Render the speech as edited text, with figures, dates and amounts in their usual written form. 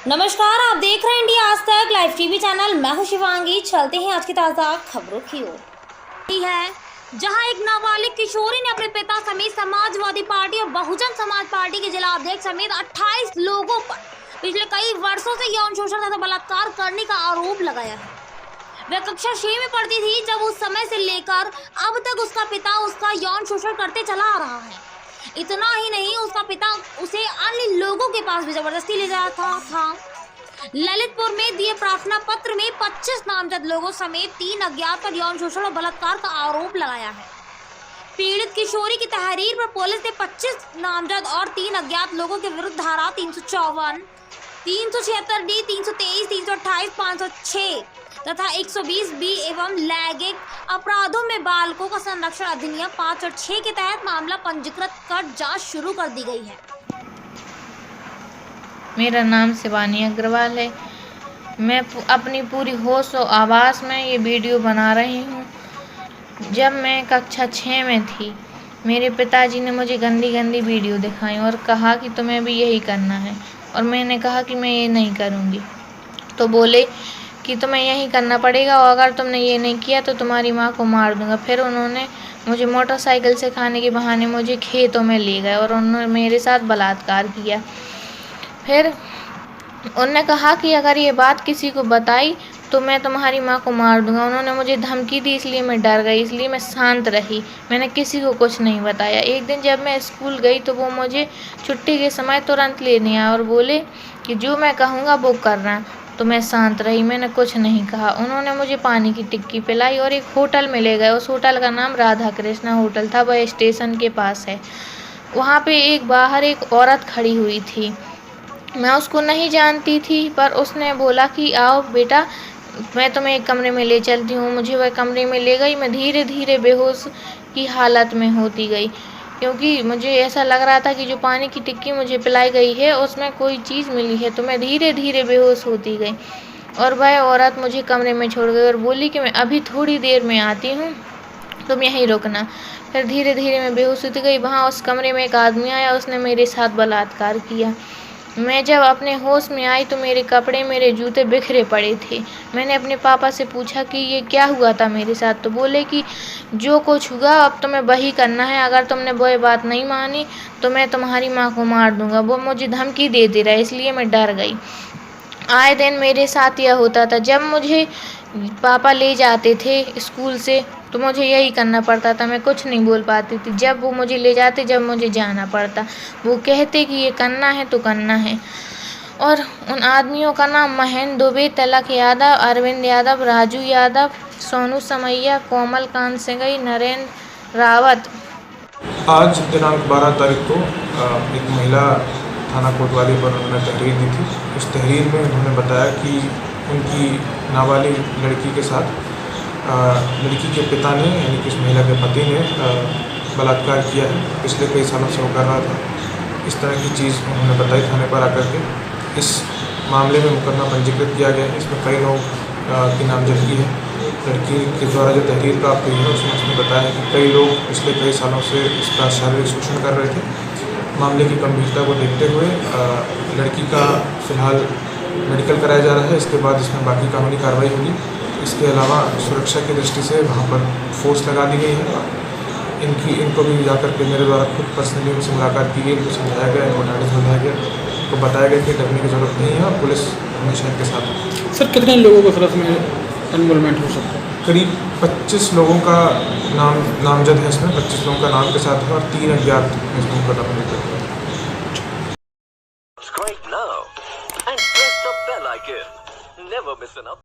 नमस्कार, आप देख रहे हैं इंडिया आज तक लाइव टीवी चैनल। मैं हूं शिवांगी। चलते हैं आज की ताज़ा खबरों की ओर। है जहां एक नाबालिग किशोरी ने अपने पिता समेत समाजवादी पार्टी और बहुजन समाज पार्टी के जिला अध्यक्ष समेत 28 लोगों पर पिछले कई वर्षों से यौन शोषण तथा बलात्कार करने का आरोप लगाया है। वह कक्षा 6 में पढ़ती थी जब उस समय से लेकर अब तक उसका पिता उसका यौन शोषण करते चला आ रहा है। इतना ही नहीं, उसका पिता उसे अन्य लोगों के पास भी जबरदस्ती ले जाता था। ललितपुर में दिए प्रार्थना पत्र में 25 नामजद लोगों समेत 3 अज्ञात पर यौन शोषण और बलात्कार का आरोप लगाया है। पीड़ित किशोरी की तहरीर पर पुलिस ने 25 नामजद और 3 अज्ञात लोगों के विरुद्ध धारा 354, 376 डी, 323, 328, 506 तथा 120 बी एवं लैंगिक अपराधों में बालकों का संरक्षण अधिनियम 5 और 6 के तहत मामला पंजीकृत कर जांच शुरू कर दी गई है। मेरा नाम शिवानी अग्रवाल है। मैं अपनी पूरी होश और आवाज़ में ये वीडियो बना रही हूँ। जब मैं कक्षा 6 में थी, मेरे पिताजी ने मुझे गंदी गंदी वीडियो दिखाई और कहा कि तुम्हें भी यही करना है, और मैंने कहा कि मैं ये नहीं करूँगी। तो बोले कि तुम्हें यही करना पड़ेगा और अगर तुमने ये नहीं किया तो तुम्हारी माँ को मार दूँगा। फिर उन्होंने मुझे मोटरसाइकिल सिखाने के बहाने मुझे खेतों में ले गए और उन्होंने मेरे साथ बलात्कार किया। फिर उन्होंने कहा कि अगर ये बात किसी को बताई तो मैं तुम्हारी माँ को मार दूंगा। उन्होंने मुझे धमकी दी, इसलिए मैं डर गई, इसलिए मैं शांत रही। मैंने किसी को कुछ नहीं बताया। एक दिन जब मैं स्कूल गई तो वो मुझे छुट्टी के समय तुरंत लेने आए और बोले कि जो मैं कहूँगा वो करना। तो मैं शांत रही, मैंने कुछ नहीं कहा। उन्होंने मुझे पानी की टिक्की पिलाई और एक होटल में ले गए। उस होटल का नाम राधा कृष्णा होटल था, वह स्टेशन के पास है। वहाँ पे बाहर एक औरत खड़ी हुई थी। मैं उसको नहीं जानती थी, पर उसने बोला कि आओ बेटा, मैं तुम्हें एक कमरे में ले चलती हूँ। मुझे वह कमरे में ले गई। मैं धीरे धीरे बेहोश की हालत में होती गई, क्योंकि मुझे ऐसा लग रहा था कि जो पानी की टिक्की मुझे पिलाई गई है उसमें कोई चीज़ मिली है। तो मैं धीरे धीरे बेहोश होती गई और वह औरत मुझे कमरे में छोड़ गई और बोली कि मैं अभी थोड़ी देर में आती हूँ, तुम यहीं रुकना। फिर धीरे धीरे मैं बेहोश होती गई। वहाँ उस कमरे में एक आदमी आया, उसने मेरे साथ बलात्कार किया। मैं जब अपने होश में आई तो मेरे कपड़े, मेरे जूते बिखरे पड़े थे। मैंने अपने पापा से पूछा कि ये क्या हुआ था मेरे साथ। तो बोले कि जो कुछ हुआ अब तुम्हें वही करना है, अगर तुमने वो बात नहीं मानी तो मैं तुम्हारी माँ को मार दूंगा। वो मुझे धमकी दे रहा है, इसलिए मैं डर गई। आए दिन मेरे साथ यह होता था। जब मुझे पापा ले जाते थे स्कूल से तो मुझे यही करना पड़ता था। मैं कुछ नहीं बोल पाती थी। जब वो मुझे ले जाते, जब मुझे जाना पड़ता, वो कहते कि ये करना है तो करना है। और उन आदमियों का नाम महेंद्र दुबे, तिलक यादव, अरविंद यादव, राजू यादव, सोनू समैया, कोमल कांत सिंगई, नरेंद्र रावत। आज दिनांक 12 तारीख को एक महिला थाना कोतवाली पर उन्होंने तहरीर दी थी। उस तहरीर में उन्होंने बताया कि उनकी नाबालिग लड़की के साथ लड़की के पिता ने, यानी कि उस महिला के पति ने बलात्कार किया है। पिछले कई सालों से वो कर रहा था। इस तरह की चीज़ उन्होंने बताई थाने पर आकर के। इस मामले में मुकदमा पंजीकृत किया गया है। इसमें कई लोग की नामजदगी है। लड़की के द्वारा जो तहरीर प्राप्त हुई है उसमें उसने बताया कि कई लोग पिछले कई सालों से इसका शारीरिक शोषण कर रहे थे। मामले की गंभीरता को देखते हुए लड़की का फ़िलहाल मेडिकल कराया जा रहा है। इसके बाद इसमें बाकी कानूनी कार्रवाई होगी। इसके अलावा सुरक्षा की दृष्टि से वहाँ पर फोर्स लगा दी गई है। इनको भी जाकर के मेरे द्वारा खुद पर्सनली उनसे मुलाकात की गई, उनको समझाया गया, इनको गाइडेंस समझाया गया, तो बताया गया कि डरने की ज़रूरत नहीं है और पुलिस हमेशा इनके साथ है। सर, कितने लोगों को सर में इन्वॉल्वमेंट हो सकता है? करीब 25 लोगों का नामजद है इसमें। 25 लोगों का नाम के साथ है और 3 अज्ञात इसमें मुकदमा पंजीकृत है। Subscribe now and press the bell icon. Never miss an update.